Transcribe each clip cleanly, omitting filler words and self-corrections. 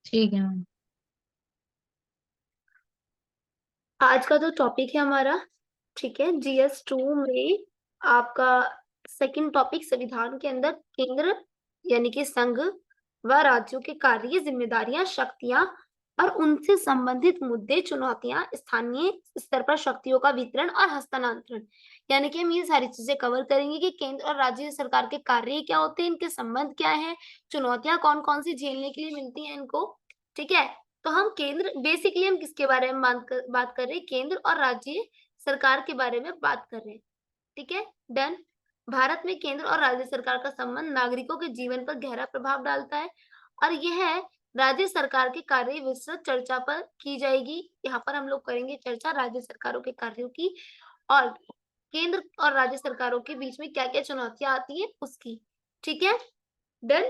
ठीक है मैम। आज का जो टॉपिक है हमारा, ठीक है, GS 2 में आपका सेकंड टॉपिक संविधान के अंदर केंद्र यानी कि संघ व राज्यों के कार्य, जिम्मेदारियां, शक्तियां और उनसे संबंधित मुद्दे, चुनौतियां, स्थानीय स्तर पर शक्तियों का वितरण और हस्तांतरण। यानी कि हम ये सारी चीजें कवर करेंगे कि केंद्र और राज्य सरकार के कार्य क्या होते हैं, इनके संबंध क्या है, चुनौतियां कौन कौन सी झेलने के लिए मिलती हैं इनको। ठीक है, तो हम केंद्र बेसिकली हम किसके बारे में बात कर रहे हैं, केंद्र और राज्य सरकार के बारे में बात कर रहे हैं। ठीक है, डन। भारत में केंद्र और राज्य सरकार का संबंध नागरिकों के जीवन पर गहरा प्रभाव डालता है और यह राज्य सरकार के कार्य विस्तृत चर्चा पर की जाएगी। यहाँ पर हम लोग करेंगे चर्चा राज्य सरकारों के कार्यों की और केंद्र और राज्य सरकारों के बीच में क्या क्या चुनौतियां आती हैं उसकी। ठीक है, डन।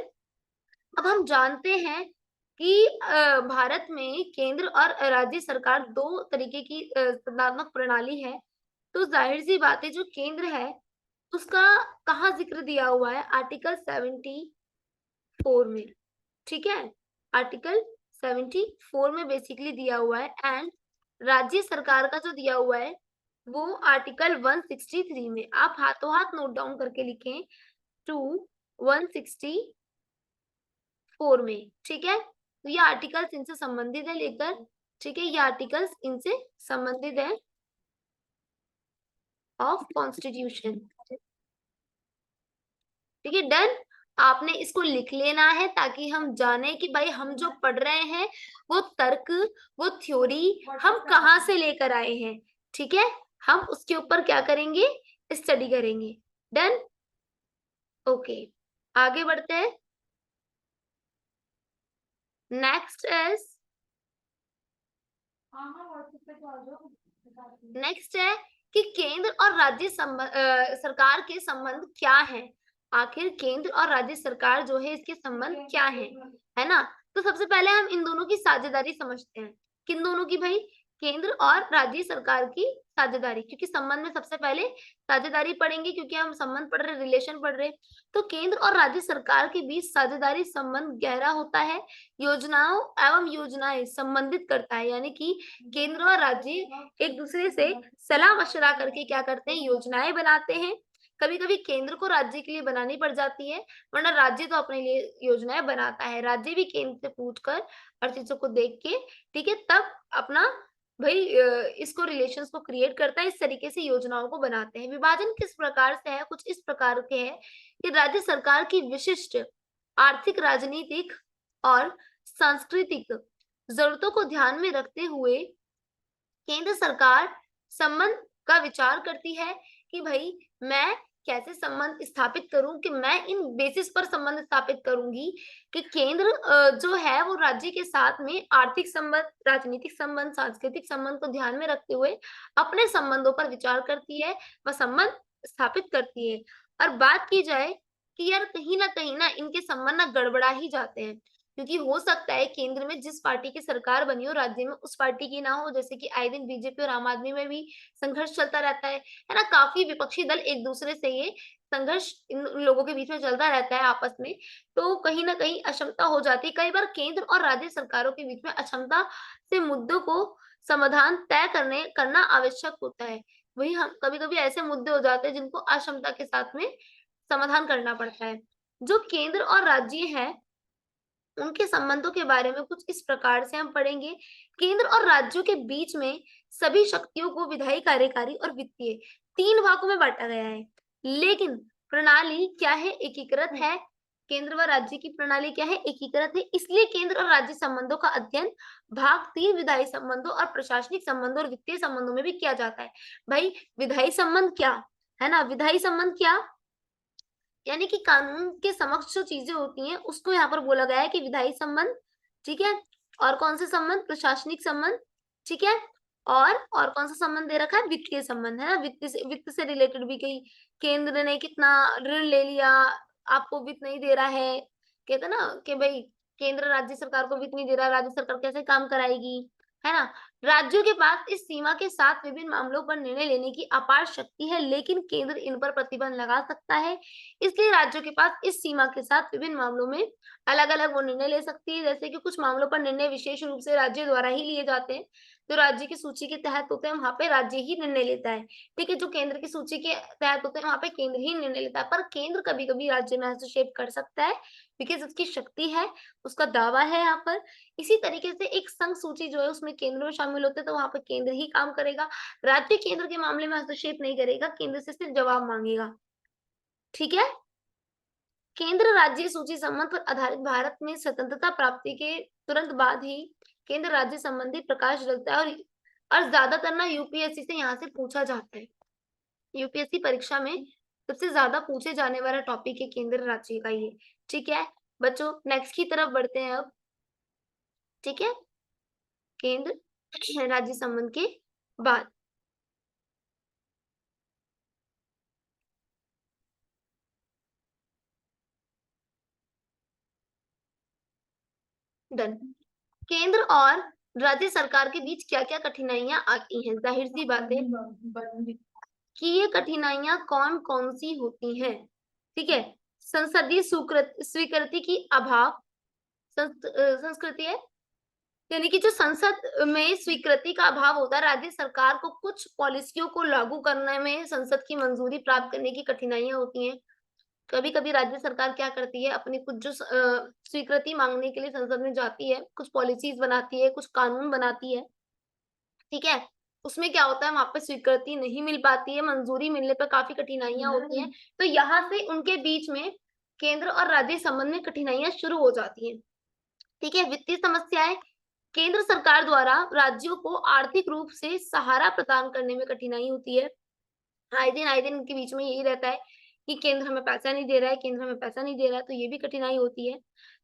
अब हम जानते हैं कि भारत में केंद्र और राज्य सरकार दो तरीके की संघात्मक प्रणाली है। तो जाहिर सी बात है, जो केंद्र है उसका कहाँ जिक्र दिया हुआ है, आर्टिकल 74 में। ठीक है, आर्टिकल 74 में बेसिकली दिया हुआ है एंड राज्य सरकार का जो दिया हुआ है वो आर्टिकल 163 में। आप हाथों हाथ नोट डाउन करके लिखें, 164 में। ठीक है, तो ये आर्टिकल्स इनसे संबंधित है लेकर। ठीक है, ये आर्टिकल्स इनसे संबंधित है ऑफ कॉन्स्टिट्यूशन। ठीक है, डन। आपने इसको लिख लेना है ताकि हम जाने कि भाई हम जो पढ़ रहे हैं वो तर्क, वो थ्योरी हम कहाँ से लेकर आए हैं। ठीक है, हम उसके ऊपर क्या करेंगे, स्टडी करेंगे। डन, ओके, आगे बढ़ते हैं। नेक्स्ट इज, नेक्स्ट है कि केंद्र और राज्य सरकार के संबंध क्या है। आखिर केंद्र और राज्य सरकार जो है इसके संबंध क्या है ना। तो सबसे पहले हम इन दोनों की साझेदारी समझते हैं। किन दोनों की भाई, केंद्र और राज्य सरकार की साझेदारी, क्योंकि संबंध में सबसे पहले साझेदारी पढ़ेंगे क्योंकि हम संबंध पढ़ रहे, रिलेशन पढ़ रहे। तो केंद्र और राज्य सरकार के बीच साझेदारी संबंध गहरा होता है, योजनाओं एवं योजनाएं संबंधित करता है। यानी कि केंद्र और राज्य एक दूसरे से सलाह मशवरा करके क्या करते हैं, योजनाएं बनाते हैं। कभी कभी केंद्र को राज्य के लिए बनानी पड़ जाती है, वरना राज्य तो अपने लिए योजनाएं बनाता है। राज्य भी केंद्र से पूछकर हर चीजों को देख के, ठीक है, तब अपना भाई इसको रिलेशंस को क्रिएट करता है, इस तरीके से योजनाओं को बनाते हैं। विभाजन किस प्रकार से है, कुछ इस प्रकार के है कि राज्य सरकार की विशिष्ट आर्थिक, राजनीतिक और सांस्कृतिक जरूरतों को ध्यान में रखते हुए केंद्र सरकार संबंध का विचार करती है कि भाई मैं कैसे संबंध स्थापित करूं, कि मैं इन बेसिस पर संबंध स्थापित करूंगी कि केंद्र जो है वो राज्य के साथ में आर्थिक संबंध, राजनीतिक संबंध, सांस्कृतिक संबंध को ध्यान में रखते हुए अपने संबंधों पर विचार करती है व संबंध स्थापित करती है। और बात की जाए कि यार कहीं ना इनके संबंध ना गड़बड़ा ही जाते हैं, क्योंकि हो सकता है केंद्र में जिस पार्टी की सरकार बनी हो राज्य में उस पार्टी की ना हो। जैसे कि आए दिन बीजेपी और आम आदमी में भी संघर्ष चलता रहता है ना। काफी विपक्षी दल एक दूसरे से ये संघर्ष इन लोगों के बीच में चलता रहता है आपस में। तो कहीं ना कहीं अक्षमता हो जाती है। कई बार केंद्र और राज्य सरकारों के बीच में अक्षमता से मुद्दों को समाधान तय करना आवश्यक होता है। वही हम कभी कभी ऐसे मुद्दे हो जाते हैं जिनको अक्षमता के साथ में समाधान करना पड़ता है। जो केंद्र और राज्य है उनके संबंधों के बारे में कुछ इस प्रकार से हम पढ़ेंगे। केंद्र और राज्यों के बीच में सभी शक्तियों को विधायी, कार्यकारी और वित्तीय तीन भागों में बांटा गया है, लेकिन प्रणाली क्या है, एकीकृत है। केंद्र व राज्य की प्रणाली क्या है, एकीकृत है। इसलिए केंद्र और राज्य संबंधों का अध्ययन भाग 3 विधायी संबंधों और प्रशासनिक संबंधों और वित्तीय संबंधों में भी किया जाता है। भाई विधायी संबंध क्या है ना, विधायी संबंध क्या, यानी कि कानून के समक्ष जो चीजें होती हैं उसको यहाँ पर बोला गया है कि विधायी संबंध। ठीक है, और कौन से संबंध, प्रशासनिक संबंध। ठीक है, और कौन सा संबंध दे रखा है, वित्तीय संबंध, है ना। वित्त से रिलेटेड भी, कहीं केंद्र ने कितना ऋण ले लिया, आपको वित्त नहीं दे रहा है, कहते हैं ना कि भाई केंद्र राज्य सरकार को वित्त नहीं दे रहा, राज्य सरकार कैसे काम कराएगी, है ना। राज्यों के पास इस सीमा के साथ विभिन्न मामलों पर निर्णय लेने की अपार शक्ति है, लेकिन केंद्र इन पर प्रतिबंध लगा सकता है। इसलिए राज्यों के पास इस सीमा के साथ विभिन्न मामलों में अलग-अलग वो निर्णय ले सकती है, जैसे कि कुछ मामलों पर निर्णय विशेष रूप से राज्य द्वारा ही लिए जाते हैं। जो राज्य की सूची के तहत होते हैं, वहाँ पे राज्य ही निर्णय लेता है। ठीक है, जो केंद्र की सूची के तहत होते हैं, वहाँ पे केंद्र ही निर्णय लेता है। पर केंद्र कभी-कभी राज्य में हस्तक्षेप कर सकता है, बिकॉज़ उसकी शक्ति है, उसका दावा है यहाँ पर। इसी तरीके से एक संघ सूची जो है उसमें केंद्र में शामिल होते हैं, तो वहाँ पे केंद्र ही काम करेगा। राज्य केंद्र के मामले में हस्तक्षेप नहीं करेगा, केंद्र से सिर्फ जवाब माँगेगा। ठीक है? केंद्र राज्य सूची संबंध पर आधारित भारत में स्वतंत्रता प्राप्ति के तुरंत बाद ही केंद्र राज्य संबंधी प्रकाश डलता है और ज्यादातर ना यूपीएससी से यहाँ से पूछा जाता है। यूपीएससी परीक्षा में सबसे ज्यादा पूछे जाने वाला टॉपिक है केंद्र राज्य का ये। ठीक है बच्चों, नेक्स्ट की तरफ बढ़ते हैं अब। ठीक है, केंद्र राज्य संबंध के बाद डन। केंद्र और राज्य सरकार के बीच क्या-क्या कठिनाइयां आती हैं? जाहिर सी बात है कि ये कठिनाइयां कौन-कौन सी होती हैं। ठीक है, संसदीय स्वीकृति की अभाव, संस्कृति है यानी कि जो संसद में स्वीकृति का अभाव होता है, राज्य सरकार को कुछ पॉलिसियों को लागू करने में संसद की मंजूरी प्राप्त करने की कठिनाइयां होती हैं। कभी-कभी राज्य सरकार क्या करती है, अपनी कुछ जो स्वीकृति माँगने के लिए संसद में जाती है, कुछ पॉलिसीज़ बनाती है, कुछ कानून बनाती है, ठीक है? उसमें क्या होता है, वहाँ पे स्वीकृति नहीं मिल पाती है, मंजूरी मिलने पे काफ़ी कठिनाइयाँ होती हैं, तो यहाँ से उनके बीच में केंद्र और राज्य संबंध में कठिनाइयाँ शुरू हो जाती हैं, ठीक है? वित्तीय समस्याएँ, केंद्र सरकार द्वारा राज्यों को आर्थिक रूप से सहारा प्रदान करने में कठिनाई होती है। आए दिन उनके बीच में यही रहता है कि केंद्र हमें पैसा नहीं दे रहा है, केंद्र हमें पैसा नहीं दे रहा है, तो ये भी कठिनाई होती है।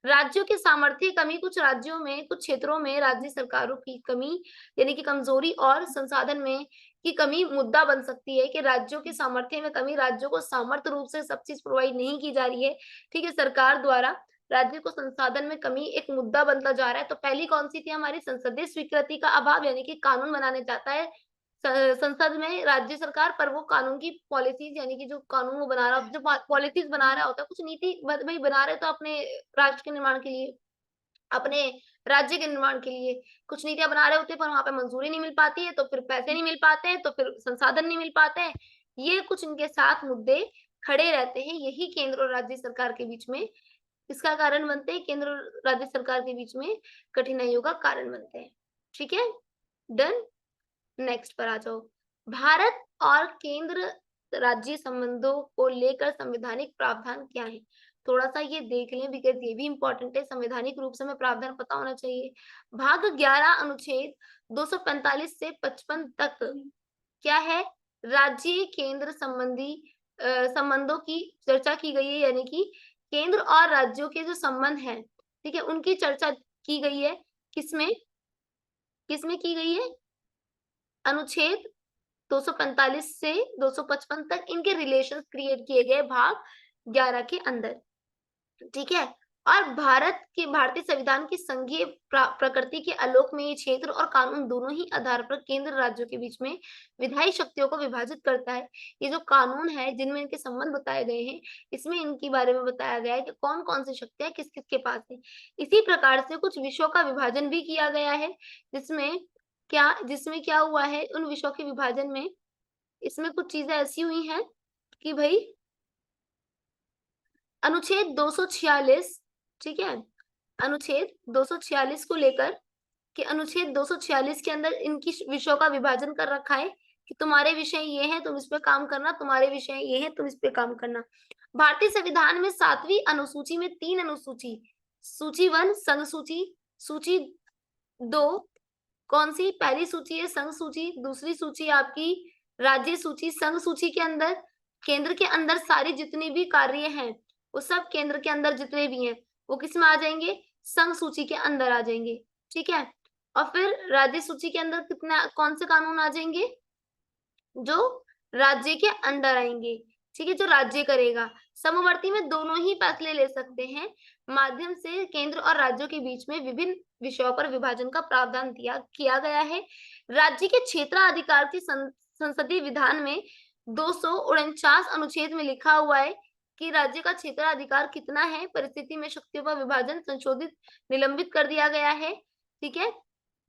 राज्यों की सामर्थ्य कमी, कुछ राज्यों में, कुछ क्षेत्रों में राज्य सरकारों की कमी यानी कि कमजोरी और संसाधन में की कमी मुद्दा बन सकती है कि राज्यों के सामर्थ्य में कमी, राज्यों को सामर्थ्य रूप से सब चीज़ प्रोवाइड नहीं की जा रही है, ठीक है? सरकार द्वारा राज्य को संसाधन में कमी एक मुद्दा बनता जा रहा है। तो पहली कौन-सी थी हमारी संसदीय स्वीकृति का अभाव यानी कि कानून बनाने जाता है संसद में राज्य सरकार पर वो कानून की पॉलिसीज़ यानी कि जो कानून वो बना रहा जो पॉलिसीज़ बना रहा होता है, कुछ नीति भई बना रहे तो अपने राष्ट्र के निर्माण के लिए, अपने राज्य के निर्माण के लिए कुछ नीतियाँ बना रहे होते हैं, पर वहाँ पे मंजूरी नहीं मिल पाती है, तो फिर पैसे नहीं मिल पाते हैं, तो फिर संसाधन नहीं मिल पाते हैं। ये कुछ इनके साथ मुद्दे खड़े रहते हैं, यही केंद्र और राज्य सरकार के बीच में इसका कारण बनते हैं, केंद्र और राज्य सरकार के बीच में कठिनाइयों का कारण बनते हैं। ठीक है? डन? नेक्स्ट पर आ जाओ। भारत और केंद्र राज्य संबंधों को लेकर संवैधानिक प्रावधान क्या है? थोड़ा-सा ये देख लें बिकॉज़ ये भी इम्पोर्टेंट है, संवैधानिक रूप से हमें प्रावधान पता होना चाहिए। भाग 11 अनुच्छेद 245 से 55 तक क्या है? राज्य केंद्र संबंधी संबंधों की चर्चा की गई है यानी कि केंद्र और राज्यों के जो संबंध हैं, ठीक है? उनकी चर्चा की गई है। किसमें? किसमें की गई है? अनुच्छेद 245 से 255 तक इनके रिलेशंस क्रिएट किए गए भाग 11 के अंदर, ठीक है? और भारतीय संविधान की संघीय प्रकृति के आलोक में ये क्षेत्र और कानून दोनों ही आधार पर केंद्र राज्यों के बीच में विधायी शक्तियों को विभाजित करता है। ये जो कानून है जिनमें इनके संबंध बताए गए हैं, इसमें इनके बारे में बताया गया है कि कौन-कौन सी शक्तियाँ किस-किस के पास है। इसी प्रकार से कुछ विषयों का विभाजन भी किया गया है, जिसमें क्या हुआ है उन विषयों के विभाजन में इसमें कुछ चीज़ें ऐसी हुई हैं कि भई अनुच्छेद 246 ठीक है? अनुच्छेद 246 को लेकर कि अनुच्छेद 246 के अंदर इनकी विषयों का विभाजन कर रखा है कि तुम्हारे विषय ये हैं, तुम इस पे काम करना, तुम्हारे विषय ये हैं, तुम इस पे काम करना। भारतीय संविधान में 7वीं अनुसूची में 3 अनुसूची, सूची 1 संघ सूची, सूची 2 कौन-सी? पहली सूची है संघ सूची, दूसरी सूची आपकी राज्य सूची। संघ सूची के अंदर केंद्र के अंदर सारे जितने भी कार्य हैं, वो सब केंद्र के अंदर जितने भी हैं, वो किसमें आ जाएँगे? संघ सूची के अंदर आ जाएँगे, ठीक है? और फिर राज्य सूची के अंदर कितना कौन से कानून आ जाएँगे? जो राज्य के अंडर आएँगे। ठीक है, जो राज्य करेगा। समवर्ती में दोनों ही फैसले ले सकते हैं। माध्यम से केंद्र और राज्यों के बीच में विभिन्न विषयों पर विभाजन का प्रावधान किया गया है। राज्य के क्षेत्राधिकार की संसदीय विधान में 249 अनुच्छेद में लिखा हुआ है कि राज्य का क्षेत्राधिकार कितना है। परिस्थिति में शक्तियों का विभाजन संशोधित निलंबित कर दिया गया है। ठीक है,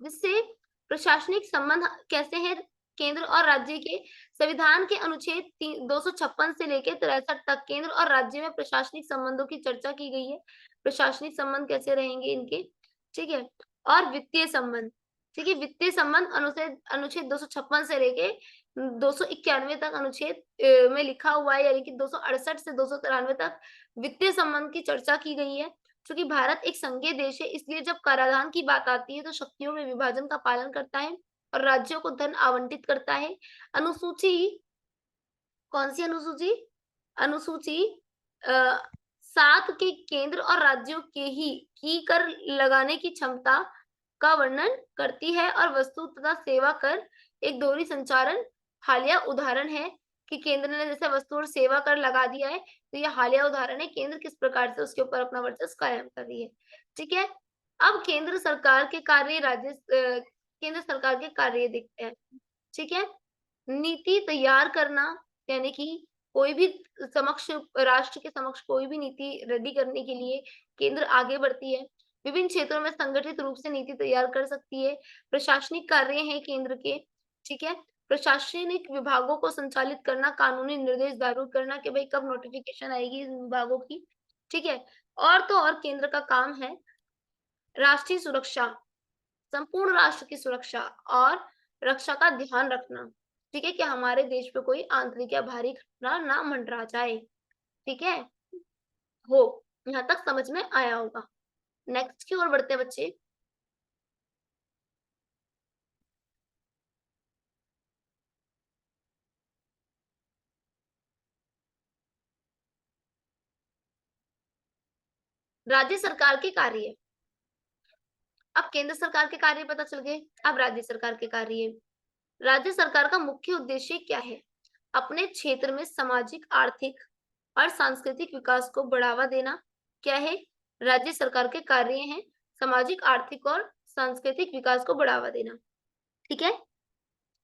जिससे प्रशासनिक संबंध कैसे हैं केंद्र और राज्य के। संविधान के अनुच्छेद 256 से लेकर 63 तक केंद्र और राज्य में प्रशासनिक संबंधों की चर्चा की गई है। प्रशासनिक संबंध कैसे रहेंगे इनके, ठीक है। और वित्तीय संबंध, ठीक है, वित्तीय संबंध अनुच्छेद 256 से लेके 291 तक अनुच्छेद में लिखा हुआ है, यानी कि 268 से 293 तक वित्तीय संबंध की चर्चा की गई है। क्योंकि भारत एक संघीय देश है, इसलिए जब कराधान की बात आती है तो शक्तियों में विभाजन का पालन करता है और राज्यों को धन आवंटित करता है। अनुसूची, कौन सी अनुसूची? अनुसूची 7 के केंद्र और राज्यों के ही की कर लगाने की क्षमता का वर्णन करती है और वस्तु तथा सेवा कर एक दोहरी संचारण हालिया उदाहरण है कि केंद्र ने जैसे वस्तु और सेवा कर लगा दिया है, तो यह हालिया उदाहरण है केंद्र किस प्रकार से उसके ऊपर अपना वर्चस्व कायम कर रही है। ठीक है, अब केंद्र सरकार के कार्य केंद्र सरकार के कार्य देखते हैं। ठीक है, नीति तैयार करना, यानी कि कोई भी समक्ष राष्ट्र के समक्ष कोई भी नीति रेडी करने के लिए केंद्र आगे बढ़ती है। विभिन्न क्षेत्रों में संगठित रूप से नीति तैयार कर सकती है। प्रशासनिक कार्य हैं केंद्र के, ठीक है। प्रशासनिक विभागों को संचालित करना, कानूनी निर्देश जारी करना कि भाई कब नोटिफिकेशन आएगी इन विभागों की, ठीक है। और तो और केंद्र का काम है राष्ट्रीय सुरक्षा, संपूर्ण राष्ट्र की सुरक्षा और रक्षा का ध्यान रखना, ठीक है, कि हमारे देश पे कोई आंतरिक या बाहरी खतरा ना मंडरा जाए। ठीक है, हो यहाँ तक समझ में आया होगा। नेक्स्ट की ओर बढ़ते हैं बच्चे। राज्य सरकार के कार्य, अब केंद्र सरकार के कार्य पता चल गए, अब राज्य सरकार के कार्य। राज्य सरकार का मुख्य उद्देश्य क्या है? अपने क्षेत्र में सामाजिक, आर्थिक और सांस्कृतिक विकास को बढ़ावा देना। क्या है? राज्य सरकार के कार्य हैं सामाजिक, आर्थिक और सांस्कृतिक विकास को बढ़ावा देना। ठीक है,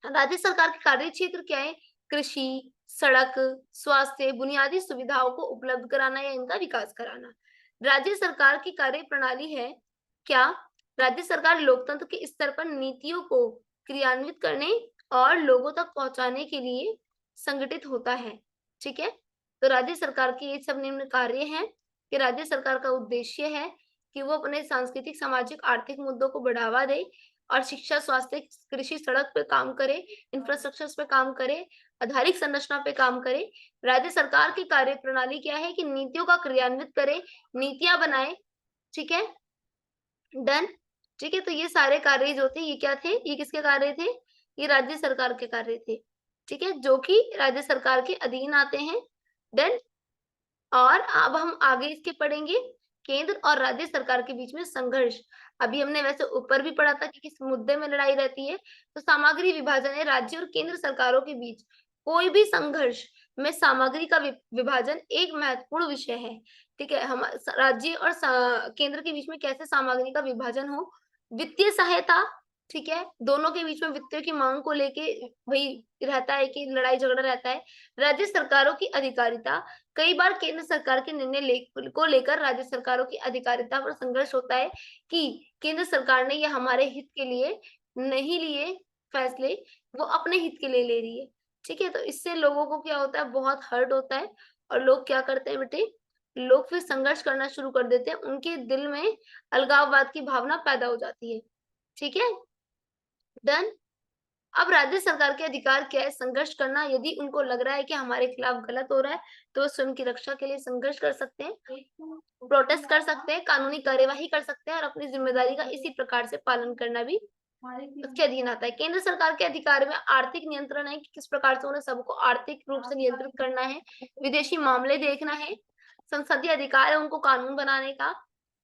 राज्य सरकार के कार्य क्षेत्र क्या है? कृषि, सड़क, स्वास्थ्य, बुनियादी सुविधाओं को उपलब्ध कराना या इनका विकास कराना। राज्य सरकार की कार्य प्रणाली है क्या? राज्य सरकार लोकतंत्र के स्तर पर नीतियों को क्रियान्वित करने और लोगों तक पहुंचाने के लिए संगठित होता है। ठीक है, तो राज्य सरकार के ये सब निम्न कार्य हैं कि राज्य सरकार का उद्देश्य है कि वो अपने सांस्कृतिक, सामाजिक, आर्थिक मुद्दों को बढ़ावा दे और शिक्षा, स्वास्थ्य, कृषि, सड़क पे काम करे, इंफ्रास्ट्रक्चर पे काम करे, आधारिक संरचना पे काम करे। राज्य सरकार की कार्य प्रणाली क्या है कि नीतियों का क्रियान्वित करे, नीतियां बनाए। ठीक है, डन। ठीक है, तो ये सारे कार्य जो थे ये क्या थे? ये किसके कार्य थे? ये राज्य सरकार के कार्य थे। ठीक है, जो कि राज्य सरकार के अधीन आते हैं। डन। और अब हम आगे इसके पढ़ेंगे केंद्र और राज्य सरकार के बीच में संघर्ष। अभी हमने वैसे ऊपर भी पढ़ा था कि किस मुद्दे में लड़ाई रहती है, तो सामग्री विभाजन है राज्य और केंद्र सरकारों के बीच। कोई भी संघर्ष में सामग्री का विभाजन एक महत्वपूर्ण विषय है। ठीक है, हम राज्य और केंद्र के बीच में कैसे सामग्री का विभाजन हो। वित्तीय सहायता, ठीक है, दोनों के बीच में वित्तीय की मांग को लेके वही रहता है कि लड़ाई झगड़ा रहता है। राज्य सरकारों की अधिकारिता, कई बार केंद्र सरकार के निर्णय को लेकर राज्य सरकारों की अधिकारिता पर संघर्ष होता है कि केंद्र सरकार ने ये हमारे हित के लिए नहीं लिए फैसले, वो अपने हित के लिए ले रही है। ठीक है, तो इससे लोगों को क्या होता है? बहुत हर्ट होता है और लोग क्या करते हैं बेटे? लोग फिर संघर्ष करना शुरू कर देते हैं, उनके दिल में अलगाववाद की भावना पैदा हो जाती है। ठीक है, डन। अब राज्य सरकार के अधिकार क्या है? संघर्ष करना। यदि उनको लग रहा है कि हमारे खिलाफ गलत हो रहा है तो वो स्वयं की रक्षा के लिए संघर्ष कर सकते हैं, प्रोटेस्ट कर सकते हैं, कानूनी कार्यवाही कर सकते हैं और अपनी जिम्मेदारी का इसी प्रकार से पालन करना भी उसके अधीन आता है। केंद्र सरकार के अधिकार में आर्थिक नियंत्रण है कि किस प्रकार से उन्हें सबको आर्थिक रूप से नियंत्रित करना है, विदेशी मामले देखना है, संसदीय अधिकार है उनको कानून बनाने का,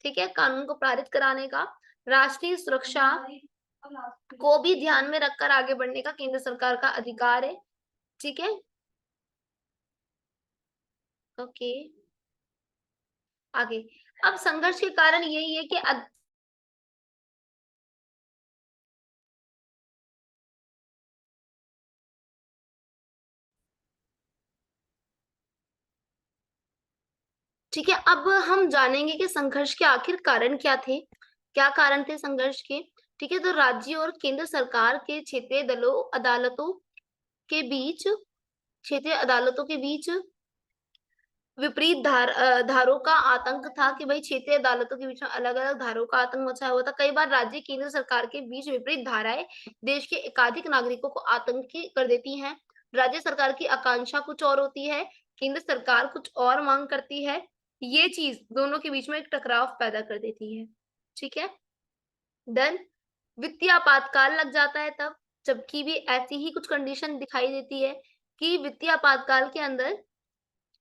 ठीक है, कानून को पारित कराने का, राष्ट्रीय सुरक्षा को भी ध्यान में रखकर आगे बढ़ने का केंद्र सरकार का अधिकार है। ठीक है, ओके, आगे। अब संघर्ष के कारण यही है कि ठीक है, अब हम जानेंगे कि संघर्ष के आखिर कारण क्या थे? क्या कारण थे संघर्ष के? ठीक है, तो राज्य और केंद्र सरकार के क्षेत्रीय अदालतों के बीच विपरीत धारों का आतंक था कि भाई क्षेत्रीय अदालतों के बीच में अलग-अलग धारों का आतंक मचा हुआ था। कई बार राज्य केंद्र सरकार के बीच विपरीत धाराएँ देश के एकाधिक नागरिकों को आतंकी कर देती हैं। राज्य सरकार की आकांक्षा कुछ और होती है, केंद्र सरकार कुछ और माँग करती है। ये चीज़ दोनों के बीच में एक टकराव पैदा कर देती है। ठीक है? देन वित्तीय आपातकाल लग जाता है तब, जबकि भी ऐसी ही कुछ कंडीशन दिखाई देती है कि वित्तीय आपातकाल के अंदर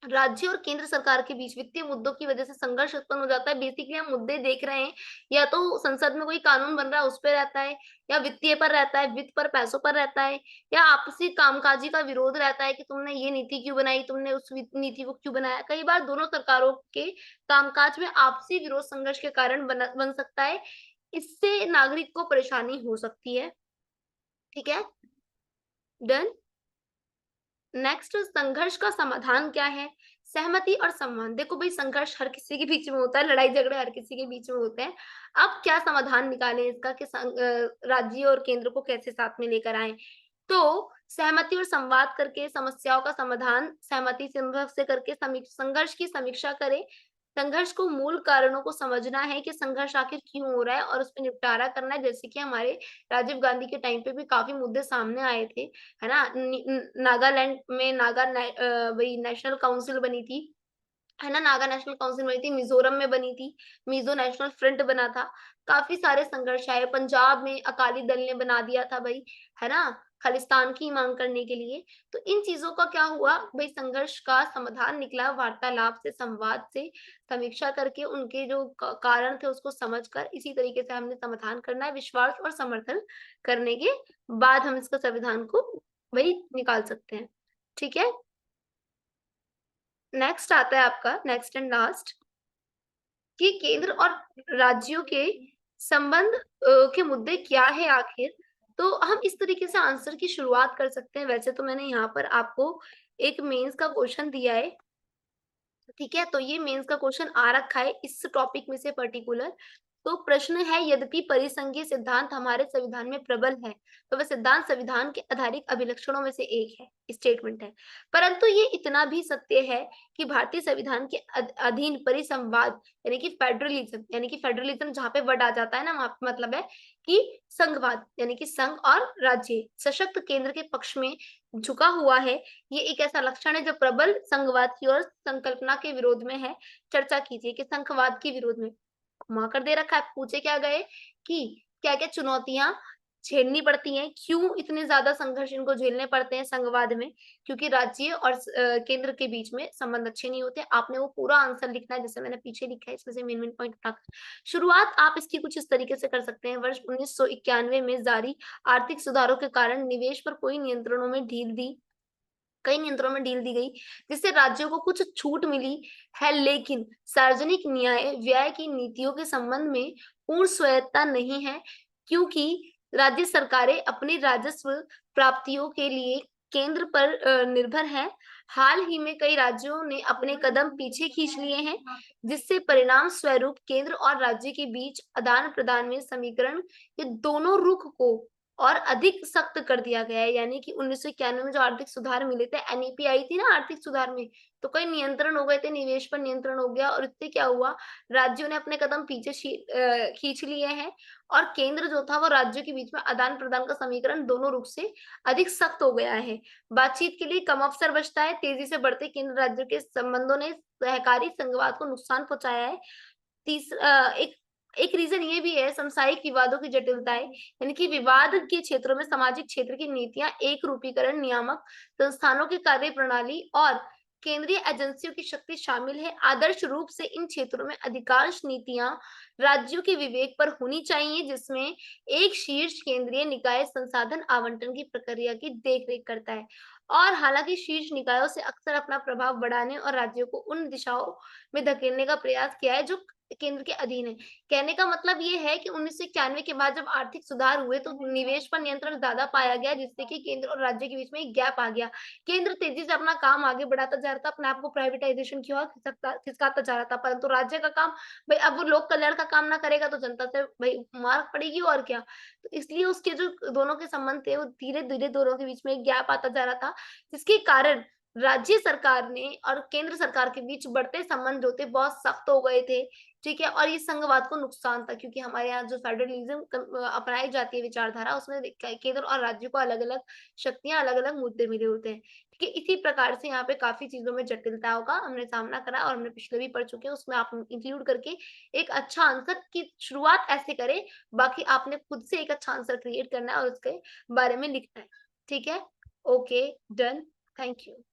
राज्य और केंद्र सरकार के बीच वित्तीय मुद्दों की वजह से संघर्ष उत्पन्न हो जाता है। बेसिकली हम मुद्दे देख रहे हैं, या तो संसद में कोई कानून बन रहा है उस पे रहता है, या वित्तीय पर रहता है, वित्त पर, पैसों पर रहता है, या आपसी कामकाजी का विरोध रहता है कि तुमने ये नीति क्यों बनाई, तुमने उस नीति को क्यों बनाया। कई बार दोनों सरकारों के कामकाज में आपसी विरोध संघर्ष के कारण बन सकता है। इससे नागरिक को परेशानी हो सकती है। ठीक है? डन। नेक्स्ट, संघर्ष का समाधान क्या है? सहमति और सम्मान। देखो भाई, संघर्ष हर किसी के बीच में होता है, लड़ाई झगड़े हर किसी के बीच में होते हैं। अब क्या समाधान निकालें इसका कि राज्य और केंद्र को कैसे साथ में लेकर आएँ? तो सहमति और संवाद करके समस्याओं का समाधान सहमति से करके संघर्ष की समीक्षा करें। संघर्ष को मूल कारणों को समझना है कि संघर्ष आखिर क्यों हो रहा है और उस पे निपटारा करना है। जैसे कि हमारे राजीव गांधी के टाइम पे भी काफ़ी मुद्दे सामने आए थे, है ना? नागालैंड में वही नेशनल काउंसिल बनी थी, है ना? नागा नेशनल काउंसिल बनी थी, मिज़ोरम में बनी थी, मिज़ो नेशनल फ्रंट बना था। काफ़ी सारे संघर्ष आए, पंजाब में अकाली दल ने बना दिया था भई, है ना? खालिस्तान की माँग करने के लिए। तो इन चीज़ों का क्या हुआ, भई संघर्ष का समाधान निकला वार्तालाप से, संवाद से, समीक्षा करके उनके जो कारण थे उसको समझकर इसी तरीके से हमने समाधान करना है, विश्वास और समर्थन करने के बाद हम इसका संविधान को वही निकाल सकते हैं। ठीक है? नेक्स्ट आता है आपका नेक्स्ट एंड लास्ट कि केंद्र और राज्यों के संबंध के मुद्दे क्या है आखिर? तो हम इस तरीके से आंसर की शुरुआत कर सकते हैं। वैसे तो मैंने यहाँ पर आपको एक मेंस का क्वेश्चन दिया है, ठीक है? तो ये मेंस का क्वेश्चन आ रखा है इस टॉपिक में से पर्टिकुलर। तो प्रश्न है, यद्यपि परिसंघीय सिद्धांत हमारे संविधान में प्रबल है, तो वह सिद्धांत संविधान के आधारित अभिलक्षणों में से एक है, स्टेटमेंट है। परंतु ये इतना भी सत्य है कि भारतीय संविधान के अधीन परिसंवाद यानी कि फेडरलिज्म जहाँ पे वर्ड आ जाता है ना, वहाँ पे मतलब है कि संघवाद यानी कि संघ और राज्य सशक्त केंद्र के पक्ष में झुका हुआ है। ये एक ऐसा लक्षण है जो प्रबल संघवाद की ओर संकल्पना के विरोध में है। चर्चा कीजिए कि संघवाद के विरोध में घुमा कर दे रखा है। पूछे क्या गए कि क्या-क्या चुनौतियाँ झेलनी पड़ती हैं, क्यों इतने ज़्यादा संघर्ष इनको झेलने पड़ते हैं संघवाद में? क्योंकि राज्य और केंद्र के बीच में संबंध अच्छे नहीं होते। आपने वो पूरा आंसर लिखना है जैसे मैंने पीछे लिखा है, इसमें से मेन-मेन पॉइंट उठाकर। शुरुआत आप इसकी कुछ इस तरीके से कर सकते हैं। वर्ष 1991 में जारी आर्थिक सुधारों के कारण निवेश पर कई नियंत्रणों में ढील दी गई, जिससे राज्यों को कुछ छूट मिली है, लेकिन सार्वजनिक न्याय व्यय की नीतियों के संबंध में पूर्ण स्वायत्तता नहीं है, क्योंकि राज्य सरकारें अपनी राजस्व प्राप्तियों के लिए केंद्र पर निर्भर हैं। हाल ही में कई राज्यों ने अपने कदम पीछे खींच लिए हैं, जिससे परिणाम स्वरूप केंद्र और राज्य के बीच आदान-प्रदान में समीकरण ये दोनों रुख को और अधिक सख्त कर दिया गया है। यानी कि 1991 में जो आर्थिक सुधार मिले थे, एनईपी आई थी ना आर्थिक सुधार में, तो कई नियंत्रण हो गए थे, निवेश पर नियंत्रण हो गया और इससे क्या हुआ, राज्यों ने अपने कदम पीछे खींच लिए हैं और केंद्र जो था वो राज्यों के बीच में आदान-प्रदान का समीकरण दोनों रुख से अधिक सख्त हो गया है। बातचीत के लिए कम अवसर बचता है, तेजी से बढ़ते केंद्र राज्यों के संबंधों ने सहकारी संघवाद को नुकसान पहुँचाया है। एक एक रीज़न ये भी है, समसामयिक विवादों की जटिलताएँ, यानी कि विवाद के क्षेत्रों में सामाजिक क्षेत्र की नीतियाँ, एक रूपीकरण, नियामक संस्थानों की कार्यप्रणाली और केंद्रीय एजेंसियों की शक्ति शामिल है। आदर्श रूप से इन क्षेत्रों में अधिकांश नीतियां राज्यों के विवेक पर होनी चाहिए, जिसमें एक शीर्ष केंद्रीय निकाय संसाधन आवंटन की प्रक्रिया की देखरेख करता है। और हालांकि शीर्ष निकायों से अक्सर अपना प्रभाव बढ़ाने और राज्यों को उन दिशाओं में धकेलने का प्रयास किया है जो केंद्र के अधीन है। कहने का मतलब ये है कि 1991 के बाद जब आर्थिक सुधार हुए तो निवेश पर नियंत्रण ज्यादा पाया गया, जिससे कि केंद्र और राज्य के बीच में एक गैप आ गया। केंद्र तेजी से अपना काम आगे बढ़ाता जा रहा था, अपने आप को प्राइवेटाइजेशन की ओर खिसकाता जा रहा था, परंतु राज्य का काम, भाई अब वो लोक कल्याण का काम ना करेगा तो जनता से भाई मार पड़ेगी और क्या। तो इसलिए उसके जो दोनों के संबंध थे वो धीरे धीरे दोनों के बीच में एक गैप आता जा रहा था, जिसके कारण राज्य सरकार ने और केंद्र सरकार के बीच बढ़ते संबंध जो थे बहुत सख्त हो गए थे। ठीक है, और ये संघवाद को नुकसान था, क्योंकि हमारे यहाँ जो फेडरलिज्म अपनाई जाती है विचारधारा, उसमें केंद्र और राज्य को अलग अलग शक्तियां, अलग अलग मुद्दे मिले होते हैं। ठीक है, इसी प्रकार से यहाँ पे काफी चीजों में जटिलताओं का हमने सामना करा और हमने पिछले भी पढ़ चुके हैं, उसमें आप इंक्लूड करके एक अच्छा आंसर की शुरुआत ऐसे करें। बाकी आपने खुद से एक अच्छा आंसर क्रिएट करना है और उसके बारे में लिखना है। ठीक है, ओके, डन, थैंक यू।